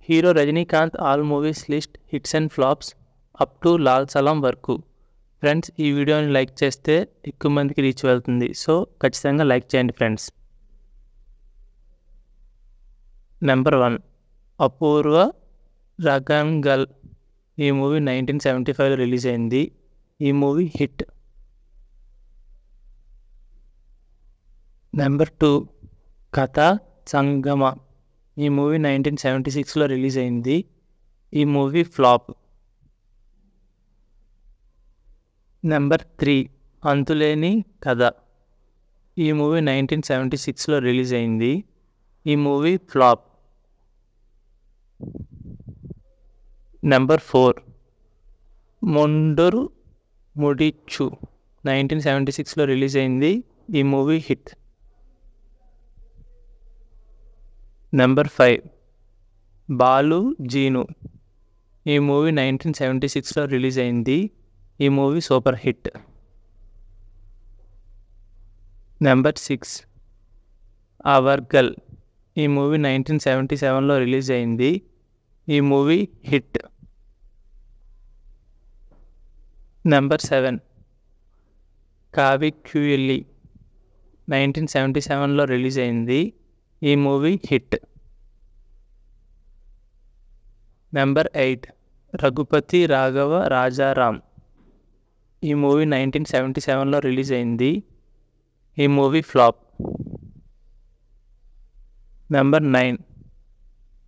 Hero Rajinikanth all movies list hits and flops up to Lal Salaam వరకు. Friends, ఈ వీడియోని like చేస్తే ఎక్కువ మందికి రీచ్ వెళ్తుంది. సో ఖచ్చితంగా లైక్ చేయండి ఫ్రెండ్స్. నెంబర్ 1, అపూర్వ రగంగల్. ఈ మూవీ 1975లో రిలీజ్ అయింది. ఈ మూవీ హిట్. నెంబర్ 2, కథా సంగమ. ఈ మూవీ 1976లో రిలీజ్ అయింది. ఈ మూవీ ఫ్లాప్. నెంబర్ 3, అంతులేని కథ. ఈ మూవీ 1976లో రిలీజ్ అయింది. ఈ movie flop. Number 4, Moondru Mudichu. 1976లో రిలీజ్ అయింది. ఈ movie hit. Number 5, Baalu Jenu. ఈ మూవీ 1976లో రిలీజ్ అయింది. ఈ movie super hit. Number 6, Avargal. ఈ మూవీ 1977లో రిలీజ్ అయింది. ఈ మూవీ హిట్. నెంబర్ 7, కావిక్యుయిలి. 1977లో రిలీజ్ అయింది. ఈ movie hit. Number 8, Raghupathi Raghava Rajaram. ఈ మూవీ 1977లో రిలీజ్ అయింది. ఈ మూవీ ఫ్లాప్. నెంబర్ 9,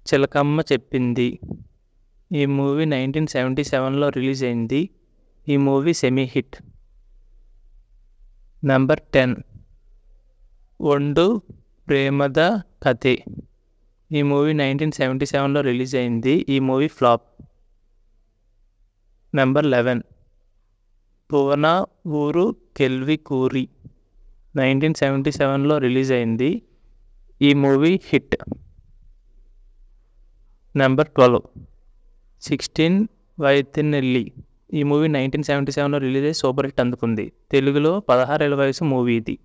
చిలకమ్మ చెప్పింది. ఈ మూవీ 1977లో రిలీజ్ అయింది. ఈ మూవీ సెమీ హిట్. నెంబర్ 10, ఒండు ప్రేమద కథే. ఈ మూవీ 1977లో రిలీజ్ అయింది. ఈ మూవీ ఫ్లాప్. నెంబర్ 11, భువన ఊరు కెల్వి కూరి. 1977లో రిలీజ్ అయింది. ఈ మూవీ హిట్. నెంబర్ 12, 16 వైతినెల్లి. ఈ మూవీ 1977లో రిలీజ్ అయ్యి సూపర్ హిట్ అందుకుంది. తెలుగులో 16 ఏళ్ల వయసు మూవీ ఇది.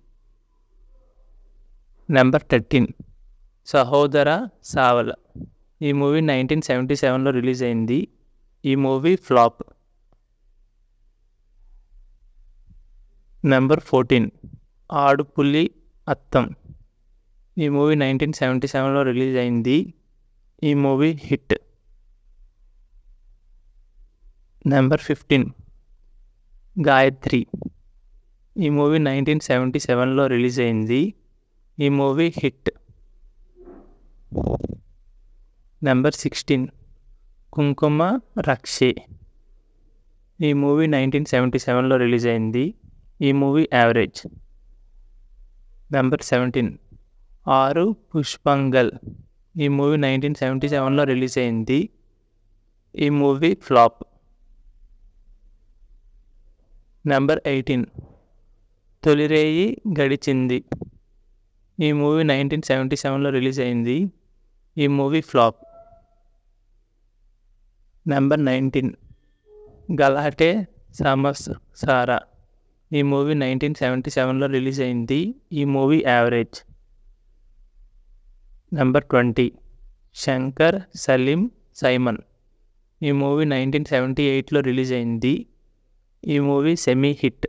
నెంబర్ 13, సహోదర సావల. ఈ మూవీ 1977లో రిలీజ్ అయింది. ఈ మూవీ ఫ్లాప్. నెంబర్ 14, ఆడుపులి అత్తం. ఈ మూవీ 1977లో రిలీజ్ అయింది. ఈ మూవీ హిట్. నెంబర్ 15, గాయత్రి. ఈ మూవీ 1977లో రిలీజ్ అయింది. ఈ మూవీ హిట్. నెంబర్ 16, కుంకుమ రక్షే. ఈ మూవీ 1977లో రిలీజ్ అయింది. ఈ మూవీ యావరేజ్. నెంబర్ 17, ఆరు పుష్పంగల్. ఈ మూవీ 1977లో రిలీజ్ అయింది. ఈ మూవీ ఫ్లాప్. నెంబర్ 18, తొలిరేయి గడిచింది. ఈ మూవీ 1977లో రిలీజ్ అయింది. ఈ movie flop. Number 19, Galate Samsara. ఈ మూవీ 1977లో రిలీజ్ అయింది. ఈ movie average. Number 20, Shankar Salim Simon. ఈ మూవీ 1978లో రిలీజ్ అయింది. ఈ movie semi hit.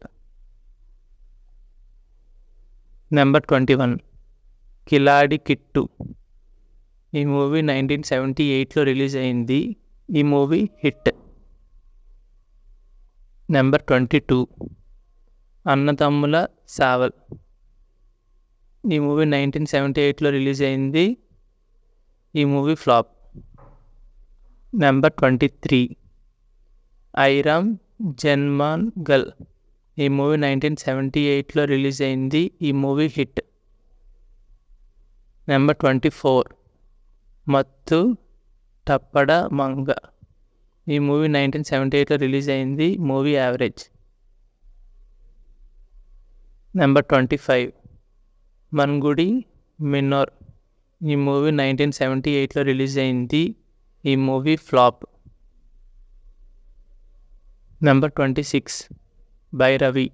Number 21, Kiladi Kittu. ఈ మూవీ 1978లో రిలీజ్ అయింది. ఈ మూవీ హిట్. నెంబర్ 22, అన్నదమ్ముల సావల్. ఈ మూవీ 1978లో రిలీజ్ అయింది. ఈ మూవీ ఫ్లాప్. నెంబర్ 23, ఐరామ్ జన్మాన్ గల్. ఈ మూవీ 1978లో రిలీజ్ అయింది. ఈ మూవీ హిట్. నెంబర్ 24, మత్తు టప్పడ మంగ. ఈ మూవీ 1978లో రిలీజ్ అయింది. Movie average. నెంబర్ 25, మన్గుడి మిన్నోర్. ఈ మూవీ 1978లో రిలీజ్ అయింది. ఈ మూవీ ఫ్లాప్. నెంబర్ 26, భైరవి.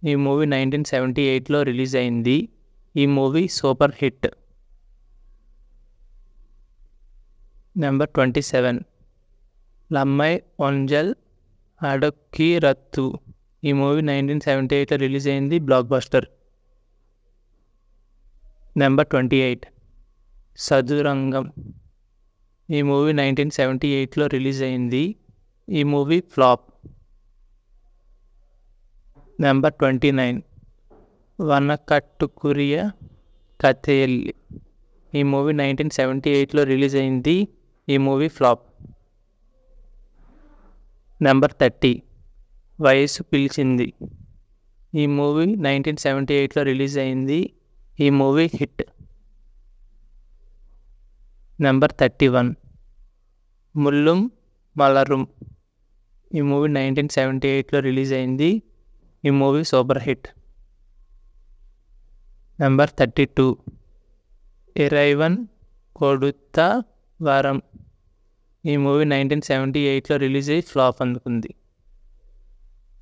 ఈ మూవీ 1978లో రిలీజ్ అయింది. ఈ మూవీ సూపర్ హిట్. నెంబర్ 27 లమ్మై ఒంజల్ అడక్కి రత్తు. ఈ మూవీ 1978లో రిలీజ్ అయింది, బ్లాక్ బస్టర్. నెంబర్ 28 సదురంగం. ఈ మూవీ 1978లో రిలీజ్ అయింది, ఈ మూవీ ఫ్లాప్. నెంబర్ 29 వనకట్టుకురియ కథెయల్లి. ఈ మూవీ 1978లో రిలీజ్ అయింది, ఈ మూవీ ఫ్లాప్. నెంబర్ 30 వయసు పిలిచింది. ఈ మూవీ 1978లో రిలీజ్ అయింది, ఈ మూవీ హిట్. నెంబర్ 31 ముల్లుం మలరుం. ఈ మూవీ 1978లో రిలీజ్ అయింది, ఈ movie super hit. Number 32 Iraivan కొడుత వరం. ఈ మూవీ 1978లో రిలీజ్ అయ్యి ఫ్లాప్ అందుకుంది.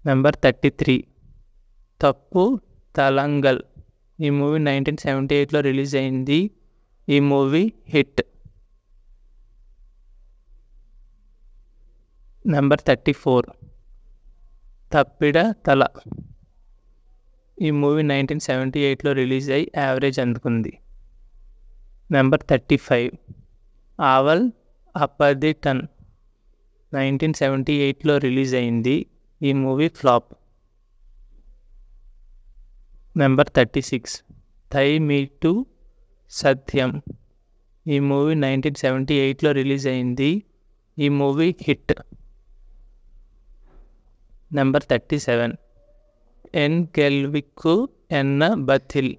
నెంబర్ 33 తప్పు తలంగల్. ఈ మూవీ 1978లో రిలీజ్ అయింది, ఈ movie hit. Number 34 Thappida Thala. ఈ మూవీ 1978లో రిలీజ్ అయ్యి యావరేజ్ అందుకుంది. Number 35 Aval Appadithan. 1978లో రిలీజ్ అయింది, ఈ movie flop. Number 36 Thai Meethu Sathiyam. ఈ మూవీ 1978లో రిలీజ్ అయింది, ఈ movie hit. Number 37 En Kelvikku Enna Bathil.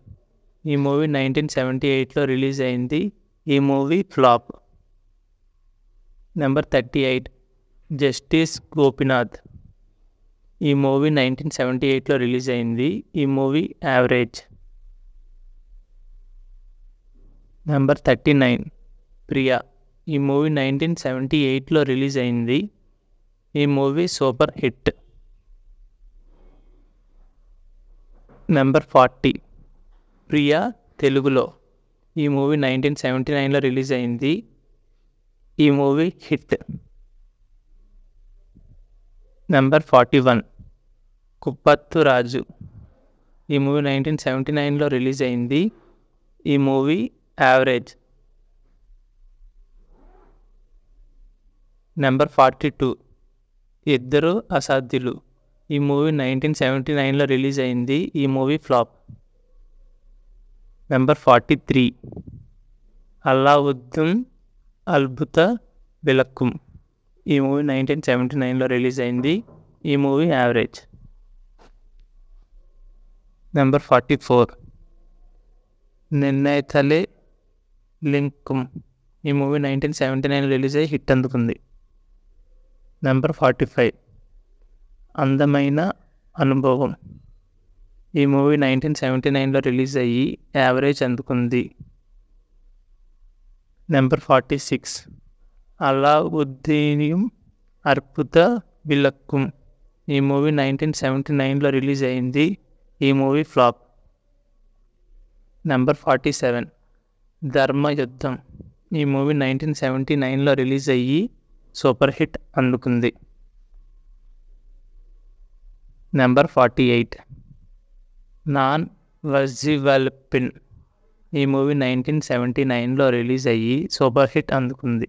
ఈ మూవీ 1978లో రిలీజ్ అయింది, ఈ movie flop. Number 38 justice Gopinath. ఈ మూవీ 1978లో రిలీజ్ అయింది, ఈ మూవీ యావరేజ్. నెంబర్ 39 ప్రియా. ఈ మూవీ 1978లో రిలీజ్ అయింది, ఈ movie super hit. Number 40 Priya తెలుగులో. ఈ మూవీ 1979లో రిలీజ్ అయింది, ఈ మూవీ హిట్. నెంబర్ 41 కుప్పత్తు రాజు. ఈ మూవీ 1979లో రిలీజ్ అయింది, ఈ మూవీ యావరేజ్. నెంబర్ 42 ఇద్దరు అసాధ్యులు. ఈ మూవీ 1979లో రిలీజ్ అయింది, ఈ మూవీ ఫ్లాప్. నెంబర్ 43 అల్లావుద్దీన్ అద్భుత విలక్కుం. ఈ మూవీ 1979లో రిలీజ్ అయింది, ఈ మూవీ యావరేజ్. నెంబర్ 44 నిన్నైతలే లింకుం. ఈ మూవీ 1979లో రిలీజ్ అయ్యి హిట్ అందుకుంది. నెంబర్ 45 అందమైన అనుభవం. ఈ మూవీ 1979లో రిలీజ్ అయ్యి యావరేజ్ అందుకుంది. నెంబర్ 46 అల్లావుద్దీన్ అద్భుత విలక్కుం. ఈ మూవీ 1979లో రిలీజ్ అయింది, ఈ మూవీ ఫ్లాప్. నెంబర్ 47 ధర్మయుద్ధం. ఈ మూవీ 1979లో రిలీజ్ అయ్యి సూపర్ హిట్ అందుకుంది. నెంబర్ 48 నాన్ వజివల్పిన్. ఈ మూవీ 1979లో రిలీజ్ అయ్యి సూపర్ హిట్ అందుకుంది.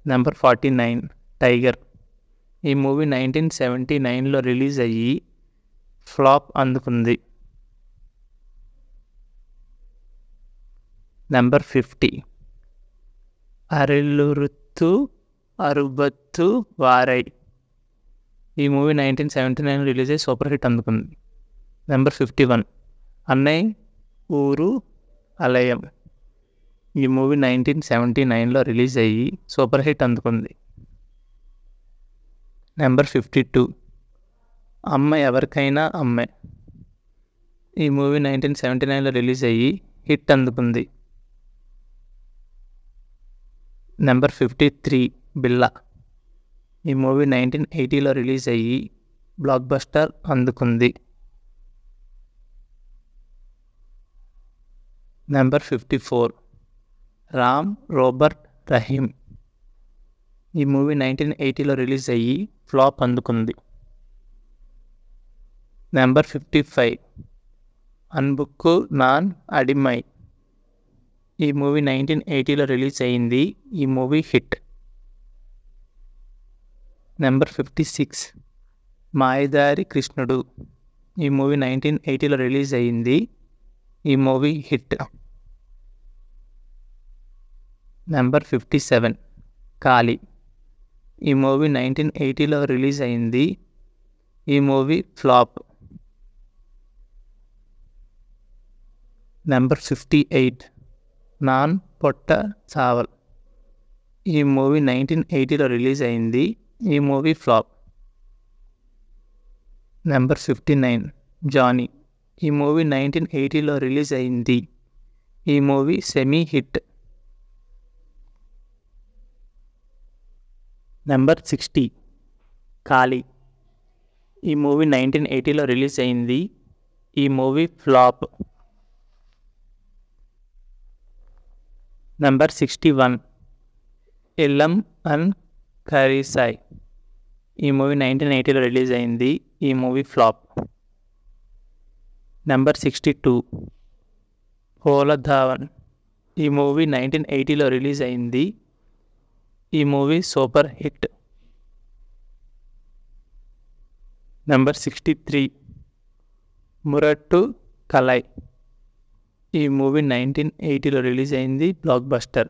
Number 49 Tiger. ఈ మూవీ 1979లో రిలీజ్ అయ్యి ఫ్లాప్ అందుకుంది. నెంబర్ 50 అరెల్లురుత్తు అరుబత్తు వారై. ఈ మూవీ 1979 రిలీజ్ అయ్యి సూపర్ హిట్ అందుకుంది. నెంబర్ 51 అన్నయ్ ఊరు అలయం. ఈ మూవీ 1979లో రిలీజ్ అయ్యి సూపర్ హిట్ అందుకుంది. నెంబర్ 52 అమ్మ ఎవరికైనా అమ్మే. ఈ మూవీ 1979లో రిలీజ్ అయ్యి హిట్ అందుకుంది. నెంబర్ 53 బిల్లా. ఈ మూవీ 1980లో రిలీజ్ అయ్యి బ్లాక్ బస్టర్ అందుకుంది. Number 54 Ram Robert Rahim. ఈ మూవీ 1980లో రిలీజ్ అయ్యి ఫ్లాప్ అందుకుంది. నెంబర్ 55 అన్బుక్కు నాన్ అడిమై. ఈ మూవీ 1980లో రిలీజ్ అయింది. ఈ మూవీ హిట్. నెంబర్ 56 మాయదారి కృష్ణుడు. ఈ మూవీ 1980లో రిలీజ్ అయింది. ఈ మూవీ హిట్. నెంబర్ 57 కాళీ. ఈ మూవీ 1980లో రిలీజ్ అయింది. ఈ మూవీ ఫ్లాప్. నెంబర్ 58 నాన్ పొట్ట చావల్. ఈ మూవీ 1980లో రిలీజ్ అయింది. ఈ మూవీ ఫ్లాప్. Number 59 Johnny. ఈ మూవీ 1980లో రిలీజ్ అయింది. ఈ movie semi hit. Number 60 Kaali. ఈ మూవీ 1980లో రిలీజ్ అయింది. ఈ movie flop. Number 61 Ellam Un Kairasi. ఈ మూవీ 1980లో రిలీజ్ అయింది. ఈ మూవీ ఫ్లాప్. నెంబర్ 62 పోలధావన్. ఈ మూవీ 1980లో రిలీజ్ అయింది. ఈ movie super hit. Number 63 Murattu Kaalai. ఈ మూవీ 1980లో రిలీజ్ అయింది. Blockbuster.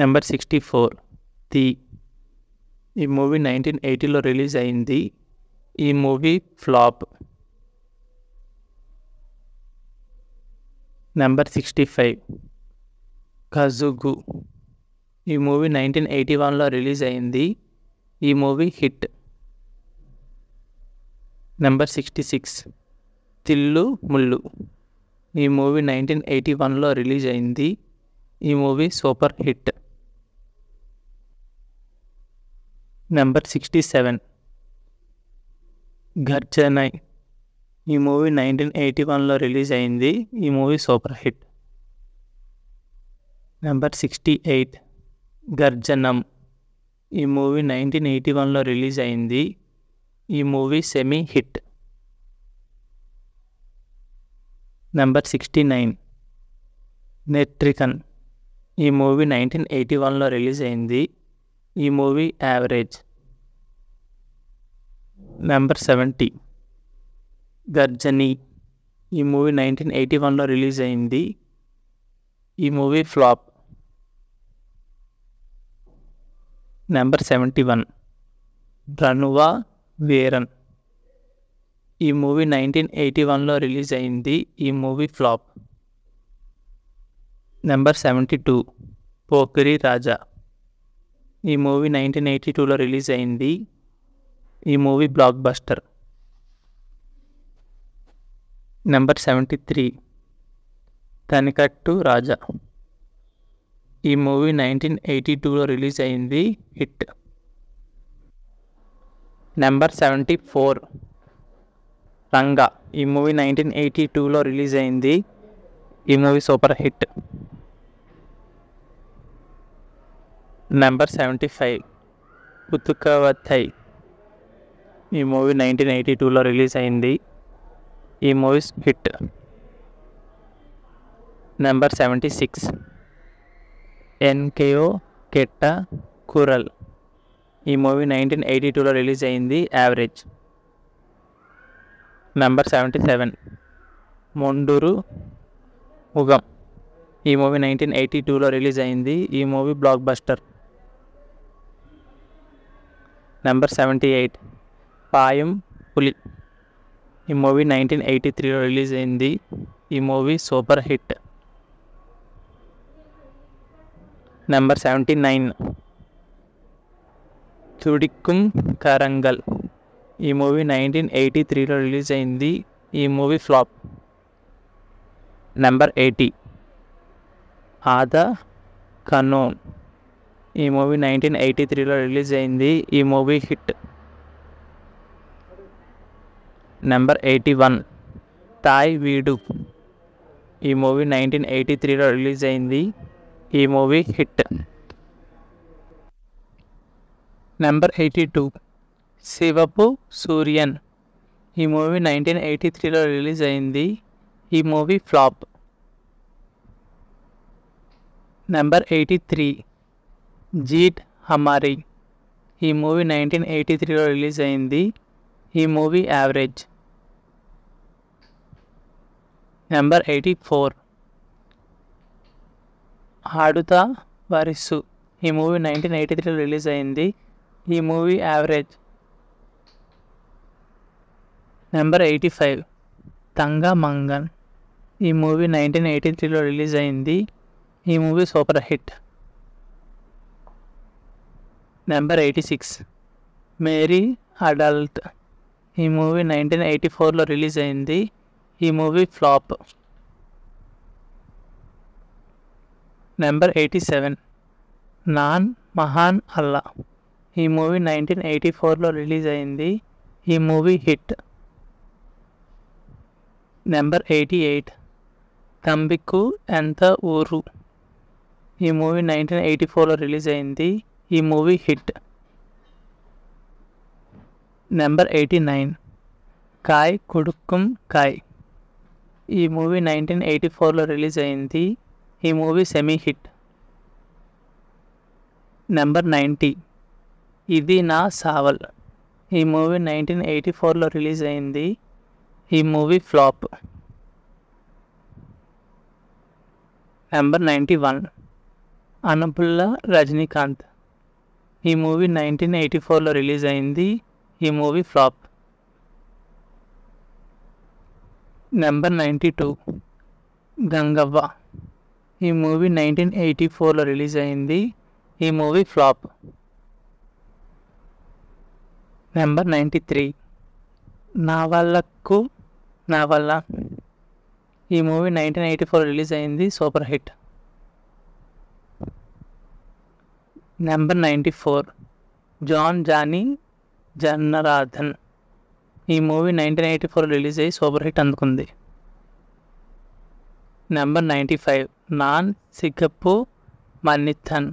నెంబర్ 64 ది. ఈ మూవీ 1980లో రిలీజ్ అయింది. ఈ మూవీ ఫ్లాప్. నెంబర్ 65 కజుగు. ఈ మూవీ 1981లో రిలీజ్ అయింది. ఈ మూవీ హిట్. నెంబర్ 66 తిల్లు ముల్లు. ఈ మూవీ 1981లో రిలీజ్ అయింది. ఈ మూవీ సూపర్ హిట్. నెంబర్ 67 గర్జనై. ఈ మూవీ 1981లో రిలీజ్ అయింది. ఈ మూవీ సూపర్ హిట్. నెంబర్ 68 గర్జనం. ఈ మూవీ 1981లో రిలీజ్ అయింది. ఈ మూవీ సెమీ హిట్. నెంబర్ 69 నెట్రికన్. ఈ మూవీ 1981లో రిలీజ్ అయింది. ఈ మూవీ యావరేజ్. నెంబర్ 70 గర్జని. ఈ మూవీ 1981లో రిలీజ్ అయింది. ఈ మూవీ ఫ్లాప్. నెంబర్ 71 రణువా వీరన్. ఈ మూవీ 1981లో రిలీజ్ అయింది. ఈ మూవీ ఫ్లాప్. నెంబర్ 72 పోకిరి రాజా. ఈ మూవీ 1982లో రిలీజ్ అయింది. ఈ మూవీ బ్లాక్ బస్టర్. నెంబర్ 73 తనికట్టు రాజా. ఈ మూవీ 1982లో రిలీజ్ అయింది. హిట్. నెంబర్ 74 రంగా. ఈ మూవీ 1982లో రిలీజ్ అయింది. ఈ మూవీ సూపర్ హిట్. నెంబర్ 75 పుతుకవథై. ఈ మూవీ 1982లో రిలీజ్ అయింది. ఈ మూవీ హిట్. నెంబర్ 76 ఎన్కేఓ కెట్ట కురల్. ఈ మూవీ 1982లో రిలీజ్ అయింది. యావరేజ్. నెంబర్ 77 మొండూరు ముగం. ఈ మూవీ 1982లో రిలీజ్ అయింది. ఈ movie blockbuster. Number 78 Payam పులి. ఈ మూవీ 1983లో రిలీజ్ అయింది. ఈ మూవీ సూపర్ హిట్. నెంబర్ 79 తుడిక్కుం కరంగల్. ఈ మూవీ 1983లో రిలీజ్ అయింది. ఈ మూవీ ఫ్లాప్. నెంబర్ 80 ఆదా కనోన్. ఈ మూవీ 1983లో రిలీజ్ అయింది. ఈ మూవీ హిట్. నెంబర్ 81 తాయ్ వీడు. ఈ మూవీ 1983లో రిలీజ్ అయింది. ఈ మూవీ హిట్. నెంబర్ 82 శివపు సూర్యన్. ఈ మూవీ 1983లో రిలీజ్ అయింది. ఈ మూవీ ఫ్లాప్. నెంబర్ 83 జీట్ హమారీ. ఈ మూవీ 1983లో రిలీజ్ అయింది. ఈ మూవీ యావరేజ్. నెంబర్ 84 ఆడుతా వారిసు. ఈ మూవీ 1983లో రిలీజ్ అయింది. ఈ మూవీ యావరేజ్. నెంబర్ 85 తంగా మంగన్. ఈ మూవీ 1983లో రిలీజ్ అయింది. ఈ movie super hit. Number 86 Meri Adalat. ఈ మూవీ 1984లో రిలీజ్ అయింది. ఈ మూవీ ఫ్లాప్. నెంబర్ 87 నాన్ మహాన్ అల్లా. ఈ మూవీ 1984లో రిలీజ్ అయింది. ఈ మూవీ హిట్. నెంబర్ 88 తంబిక్కు ఎంత ఊరు. ఈ మూవీ 1984లో రిలీజ్ అయింది. ఈ మూవీ హిట్. నెంబర్ 89 కాయ్ కుడుక్కుం కాయ్. ఈ మూవీ 1984లో రిలీజ్ అయింది. ఈ మూవీ సెమీ హిట్. నెంబర్ 90 ఇది నా సావల్. ఈ మూవీ 1984లో రిలీజ్ అయింది. ఈ మూవీ ఫ్లాప్. నెంబర్ 91 అనబుల్లా రజనీకాంత్. ఈ మూవీ 1984లో రిలీజ్ అయింది. ఈ మూవీ ఫ్లాప్. నెంబర్ 92 గంగవ్వ. ఈ మూవీ 1984లో రిలీజ్ అయింది. ఈ మూవీ ఫ్లాప్. నెంబర్ 93 నా వాళ్ళకు నా వల్ల. ఈ మూవీ 1984 రిలీజ్ అయింది. Super hit. Number 94 John Jani Janardhan. ఈ మూవీ 1984 రిలీజ్ అయ్యి సూపర్ హిట్ అందుకుంది. నెంబర్ 95 నాన్ సిగప్పు మన్నిథన్.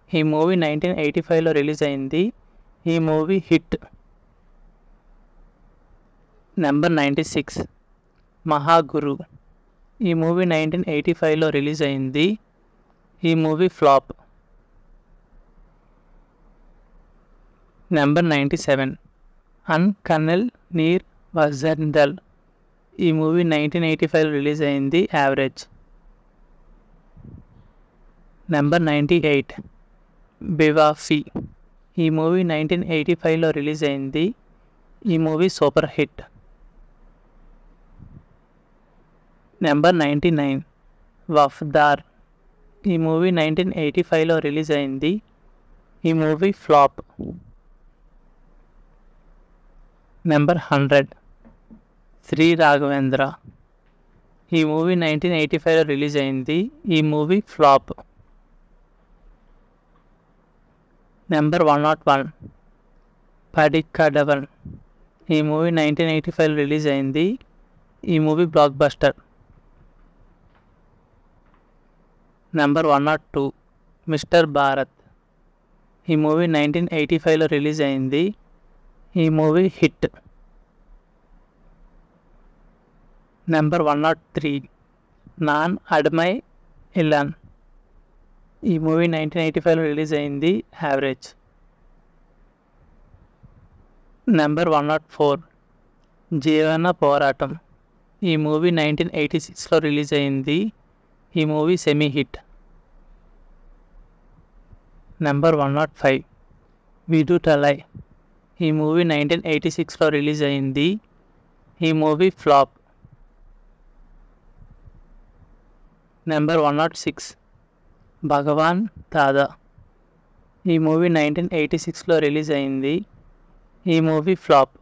ఈ మూవీ 1985లో రిలీజ్ అయింది. ఈ మూవీ హిట్. నెంబర్ 96 మహాగురు. ఈ మూవీ 1985లో రిలీజ్ అయింది. ఈ movie flop. Number 97 Un Kannil Neer Vazhindal. ఈ మూవీ 1985లో రిలీజ్ అయింది. యావరేజ్. నెంబర్ 98 బేవాఫీ. ఈ మూవీ 1985లో రిలీజ్ అయింది. ఈ movie super hit. Number 99 Wafadaar. ఈ మూవీ 1985లో రిలీజ్ అయింది. ఈ movie flop. Number 100 Sri Raghavendra. ఈ మూవీ 1985లో రిలీజ్ అయింది. ఈ మూవీ ఫ్లాప్. నెంబర్ 101 పడిక్కడవన్. ఈ మూవీ 1985లో రిలీజ్ అయింది. ఈ movie blockbuster. Number 102 mister Bharat. ఈ మూవీ 1985లో రిలీజ్ అయింది. ఈ మూవీ హిట్. నెంబర్ 103 నాన్ అడ్మై ఇలాన్. ఈ మూవీ 1985లో రిలీజ్ అయింది. యావరేజ్. నెంబర్ 104 జీవన పోరాటం. ఈ మూవీ 1986లో రిలీజ్ అయింది. ఈ మూవీ సెమీ హిట్. నెంబర్ 105 విడుదలై. ఈ మూవీ 1986లో రిలీజ్ అయింది. ఈ మూవీ ఫ్లాప్. నెంబర్ 106 భగవాన్ దాదా. ఈ మూవీ 1986లో రిలీజ్ అయింది. ఈ మూవీ ఫ్లాప్.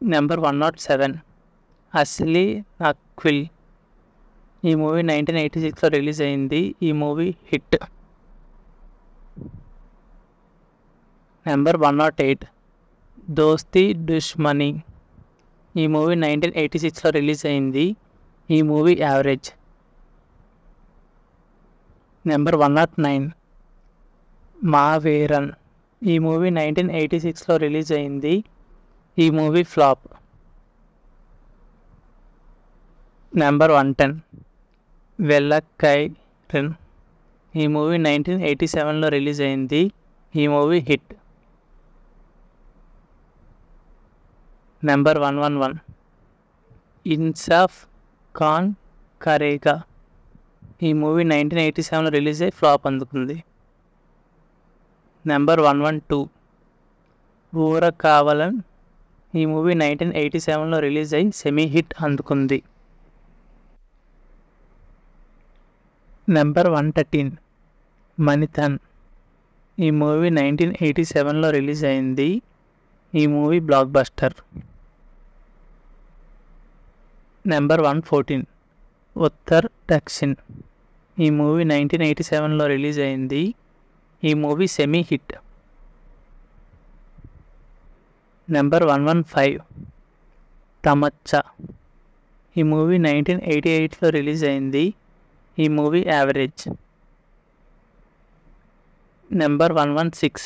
నెంబర్ 107 అస్లీ నక్విల్. ఈ మూవీ 1986లో రిలీజ్ అయింది. ఈ మూవీ హిట్. నెంబర్ 108 దోస్తీ దుష్మనీ. ఈ మూవీ 1986లో రిలీజ్ అయింది. ఈ మూవీ యావరేజ్. నెంబర్ 109 మావేరన్. ఈ మూవీ 1986లో రిలీజ్ అయింది. ఈ మూవీ ఫ్లాప్. నెంబర్ 110 వెల్లక్కైరన్. ఈ మూవీ 1987లో రిలీజ్ అయింది. ఈ movie hit. Number 111 Insaaf Kaun Karega. ఈ మూవీ 1987లో రిలీజ్ అయ్యి ఫ్లాప్ అందుకుంది. నెంబర్ 112 ఊర కావలన్. ఈ మూవీ 1987లో రిలీజ్ అయ్యి సెమీ హిట్ అందుకుంది. నెంబర్ 113 మనిథన్. ఈ మూవీ 1987లో రిలీజ్ అయింది. ఈ movie blockbuster. Number 114 Uttar Dakshin. ఈ మూవీ 1987లో రిలీజ్ అయింది. ఈ movie semi hit. Number 115 Tamacha. ఈ మూవీ 1988లో రిలీజ్ అయింది. ఈ మూవీ యావరేజ్. నెంబర్ 116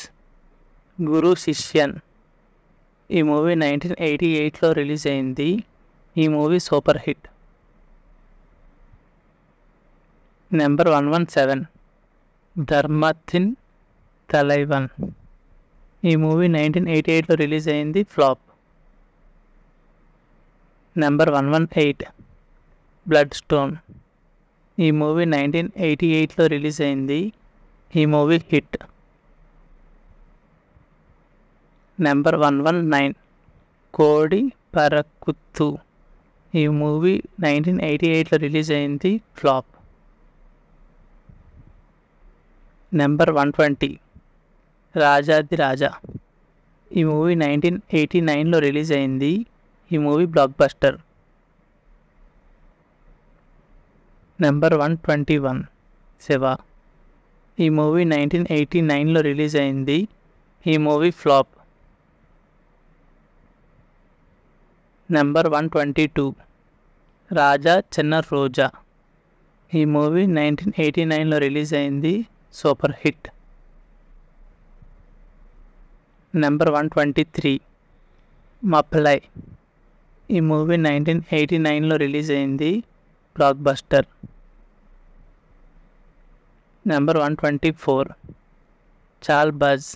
గురు శిష్యన్. ఈ మూవీ 1988లో రిలీజ్ అయింది. ఈ movie super hit. Number 117 ధర్మథిన్ Thalaivan. ఈ మూవీ 1988లో రిలీజ్ అయింది. ఫ్లాప్. Number 118 blood stone. ఈ మూవీ 1988లో రిలీజ్ అయింది. ఈ మూవీ హిట్. నెంబర్ 119 కోడి పరకుత్తు. ఈ మూవీ 1988లో రిలీజ్ అయింది. ఫ్లాప్. నెంబర్ 120 రాజాది రాజా. ఈ మూవీ 1989లో రిలీజ్ అయింది. ఈ movie blockbuster. Number 121 Shiva. ఈ మూవీ 1989లో రిలీజ్ అయింది. ఈ మూవీ ఫ్లాప్. నెంబర్ 122 రాజా చిన్న రోజా. ఈ మూవీ 1989లో రిలీజ్ అయింది. Super hit. నెంబర్ 123 మప్లై. ఈ మూవీ 1989లో రిలీజ్ అయింది. Blockbuster. Number 124 Chaalbaaz.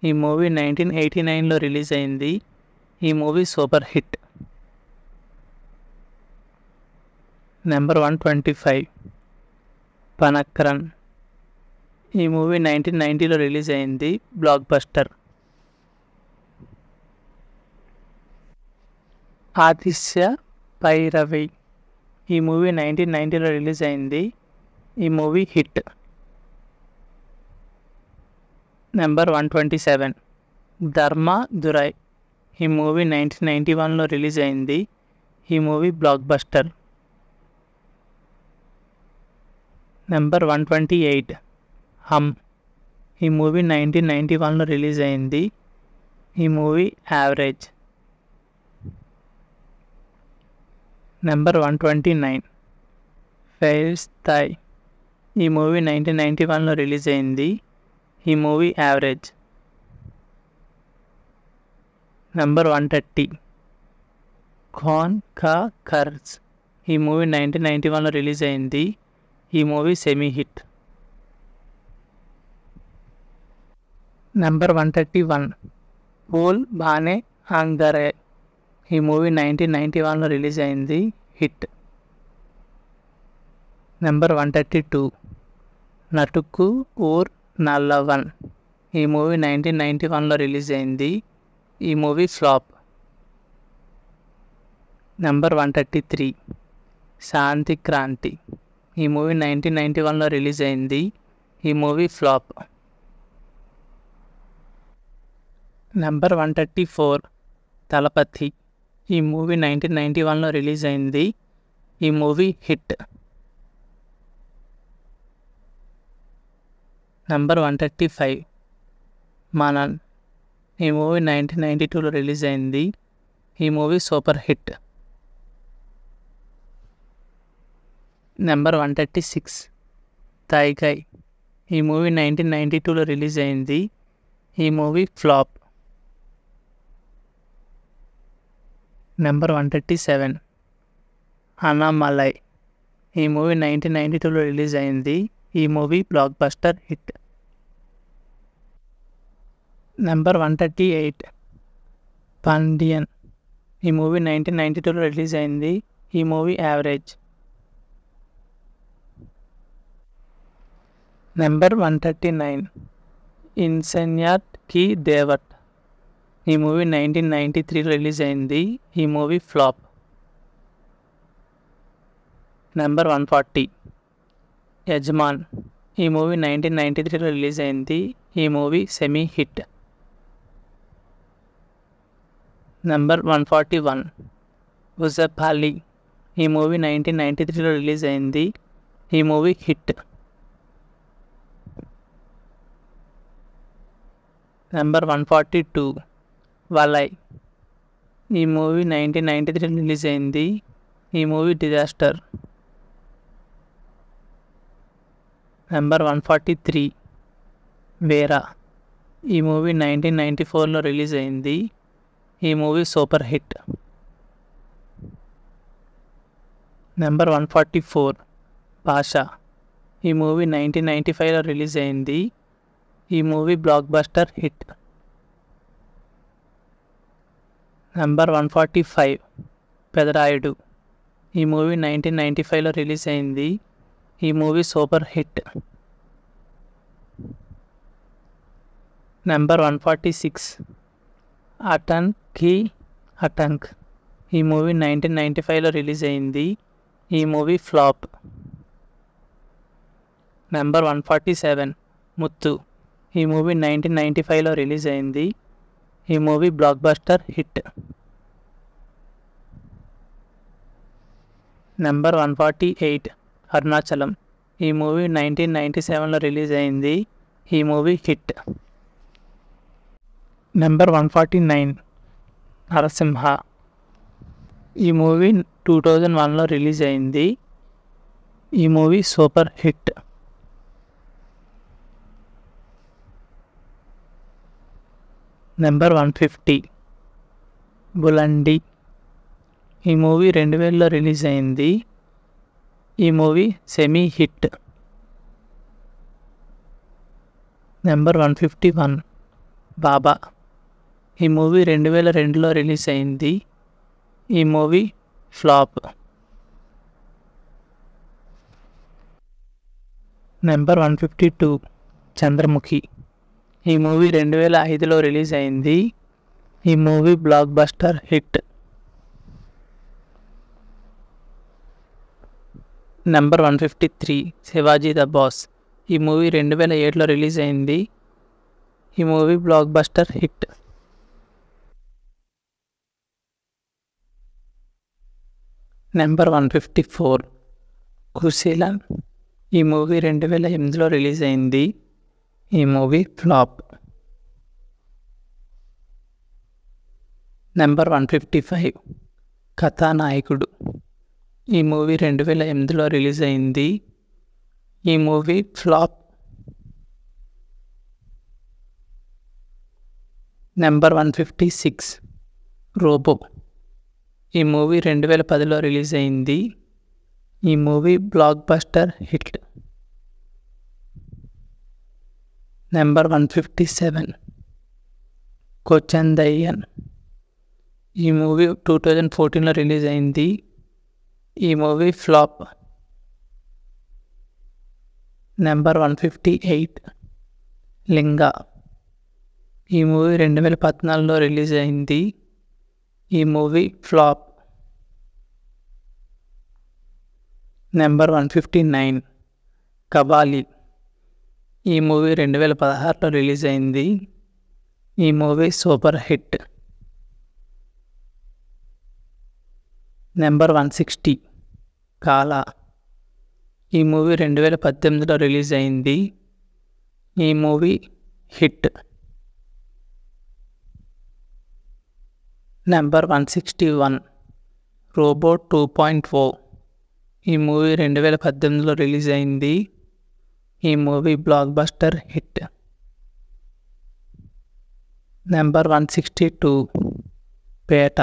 ఈ మూవీ 1989లో రిలీజ్ అయింది. ఈ movie super hit. Number 125 Panakkaran. ఈ మూవీ 1990లో రిలీజ్ అయింది. Blockbuster. ఆదిత్య పైరవి. ఈ మూవీ 1990లో రిలీజ్ అయింది. ఈ మూవీ హిట్. నెంబర్ 127 ధర్మ దురై. ఈ మూవీ 1991లో రిలీజ్ అయింది. ఈ మూవీ బ్లాక్ బస్టర్. నెంబర్ 128 హమ్. ఈ మూవీ 1991లో రిలీజ్ అయింది. ఈ మూవీ యావరేజ్. నెంబర్ 129 ఫెయిర్స్తాయ్. ఈ మూవీ 1991లో రిలీజ్ అయింది. ఈ మూవీ యావరేజ్. నెంబర్ 130 ఖాన్ కా కర్జ్. ఈ మూవీ 1991లో రిలీజ్ అయింది. ఈ movie semi hit. Number 131 pool బానే ఆంగరే. ఈ మూవీ 1991లో రిలీజ్ అయింది. హిట్. నెంబర్ 132 నటుకు ఊర్ నల్లవన్. ఈ మూవీ 1991లో రిలీజ్ అయింది. ఈ మూవీ ఫ్లాప్. నెంబర్ 133 శాంతి క్రాంతి. ఈ మూవీ 1991లో రిలీజ్ అయింది. ఈ మూవీ ఫ్లాప్. నెంబర్ 134 తలపతి. ఈ మూవీ 1991లో రిలీజ్ అయింది. ఈ మూవీ హిట్. నెంబర్ 135 మనన్. ఈ మూవీ 1992లో రిలీజ్ అయింది. ఈ మూవీ సూపర్ హిట్. నెంబర్ 136 థైగై. ఈ మూవీ 1992లో రిలీజ్ అయింది. ఈ మూవీ ఫ్లాప్. నెంబర్ 137 అనామలై. ఈ మూవీ 1992లో రిలీజ్ అయింది. ఈ movie blockbuster hit. Number 138 Pandian. ఈ మూవీ 1992లో రిలీజ్ అయింది. ఈ మూవీ యావరేజ్. నెంబర్ 139 ఇన్సెన్యాట్ కి దేవట్. ఈ మూవీ 1993లో రిలీజ్ అయింది. ఈ మూవీ ఫ్లాప్. నెంబర్ 140 యజమాన్. ఈ మూవీ 1993లో రిలీజ్ అయింది. ఈ మూవీ సెమీ హిట్. నెంబర్ 141 ఉజపాలి. ఈ మూవీ 1993లో రిలీజ్ అయింది. ఈ మూవీ హిట్. నెంబర్ 142 వలై. ఈ మూవీ 1993 రిలీజ్ అయింది. ఈ మూవీ డిజాస్టర్. నెంబర్ 143 వేరా. ఈ మూవీ 1994లో రిలీజ్ అయింది. ఈ మూవీ సూపర్ హిట్. నెంబర్ 144 భాషా. ఈ మూవీ 1995లో రిలీజ్ అయింది. ఈ movie blockbuster hit. Number 145 Pedarayudu. ఈ మూవీ 1995లో రిలీజ్ అయింది. ఈ movie super hit. Number 146 Aatank Hi Aatank. ఈ మూవీ 1995లో రిలీజ్ అయింది. ఈ మూవీ ఫ్లాప్. నెంబర్ 147 ముత్తు. ఈ మూవీ 1995లో రిలీజ్ అయింది. ఈ movie blockbuster hit. Number 148 Arunachalam. ఈ మూవీ 1997లో రిలీజ్ అయింది. ఈ మూవీ హిట్. నెంబర్ 149 నరసింహ. ఈ మూవీ 2001లో రిలీజ్ అయింది. ఈ మూవీ సూపర్ హిట్. నెంబర్ 150 బులండి. ఈ మూవీ 2000లో రిలీజ్ అయింది. ఈ మూవీ సెమీ హిట్. నెంబర్ 151 బాబా. ఈ మూవీ 2002లో రిలీజ్ అయింది. ఈ మూవీ ఫ్లాప్. నెంబర్ 152 చంద్రముఖి. ఈ మూవీ 2005లో రిలీజ్ అయింది. ఈ movie blockbuster hit. Number 153 Shivaji the boss. ఈ మూవీ 2007లో రిలీజ్ అయింది. ఈ movie blockbuster hit. Number 154 కుశీలన్. ఈ మూవీ 2008లో రిలీజ్ అయింది. ఈ మూవీ ఫ్లాప్. నెంబర్ 155 కథానాయకుడు. ఈ మూవీ 2008లో రిలీజ్ అయింది. ఈ మూవీ ఫ్లాప్. Number 156 Robo. ఈ మూవీ 2010లో రిలీజ్ అయింది. ఈ movie blockbuster hit. Number 157 Kochadaiiyaan. ఈ మూవీ 2014లో రిలీజ్ అయింది. ఈ మూవీ ఫ్లాప్. నెంబర్ 158 లింగా. ఈ మూవీ 2014లో రిలీజ్ అయింది. ఈ మూవీ ఫ్లాప్. నెంబర్ 159 కబాలి. ఈ మూవీ 2016లో రిలీజ్ అయింది. ఈ మూవీ సూపర్ హిట్. నెంబర్ 160 కాలా. ఈ మూవీ 2018లో రిలీజ్ అయింది. ఈ మూవీ హిట్. Number 161 robo 2.0. ఈ మూవీ 2018లో రిలీజ్ అయింది. ఈ movie blockbuster hit. Number 162 పేట.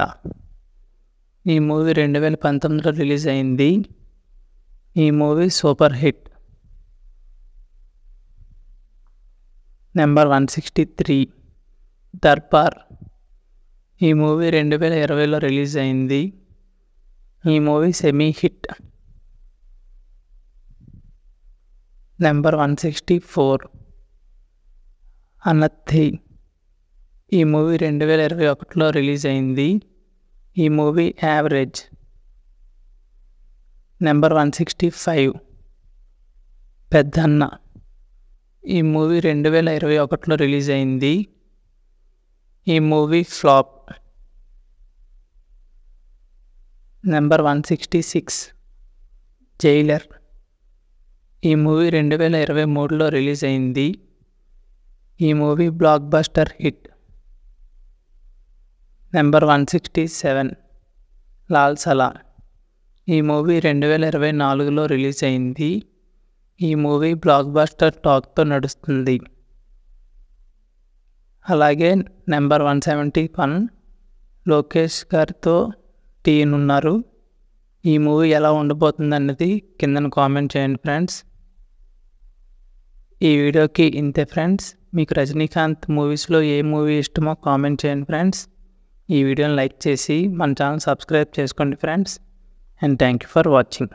ఈ మూవీ 2019లో రిలీజ్ అయింది. ఈ movie super hit. Number 163 Darbar. ఈ మూవీ 2020లో రిలీజ్ అయింది. ఈ మూవీ సెమీ హిట్. నెంబర్ 164 అనథి. ఈ మూవీ 2021లో రిలీజ్ అయింది. ఈ మూవీ యావరేజ్. నెంబర్ 165 పెద్దన్న. ఈ మూవీ 2021లో రిలీజ్ అయింది. ఈ మూవీ ఫ్లాప్. Number 166 Jailer. ఈ మూవీ 2023లో రిలీజ్ అయింది. ఈ movie blockbuster hit. Number 167 Lal Salaam. ఈ మూవీ 2024లో రిలీజ్ అయింది. ఈ మూవీ బ్లాక్ బస్టర్ టాక్తో నడుస్తుంది. అలాగే నెంబర్ 171 లోకేష్ గారితో తీయనున్నారు. ఈ మూవీ ఎలా ఉండబోతుంది అన్నది కిందన కామెంట్ చేయండి ఫ్రెండ్స్. ఈ వీడియోకి ఇంతే ఫ్రెండ్స్. మీకు రజనీకాంత్ మూవీస్లో ఏ మూవీ ఇష్టమో కామెంట్ చేయండి ఫ్రెండ్స్. ఈ వీడియోని లైక్ చేసి మన ఛానల్ సబ్స్క్రైబ్ చేసుకోండి friends. And thank you for watching.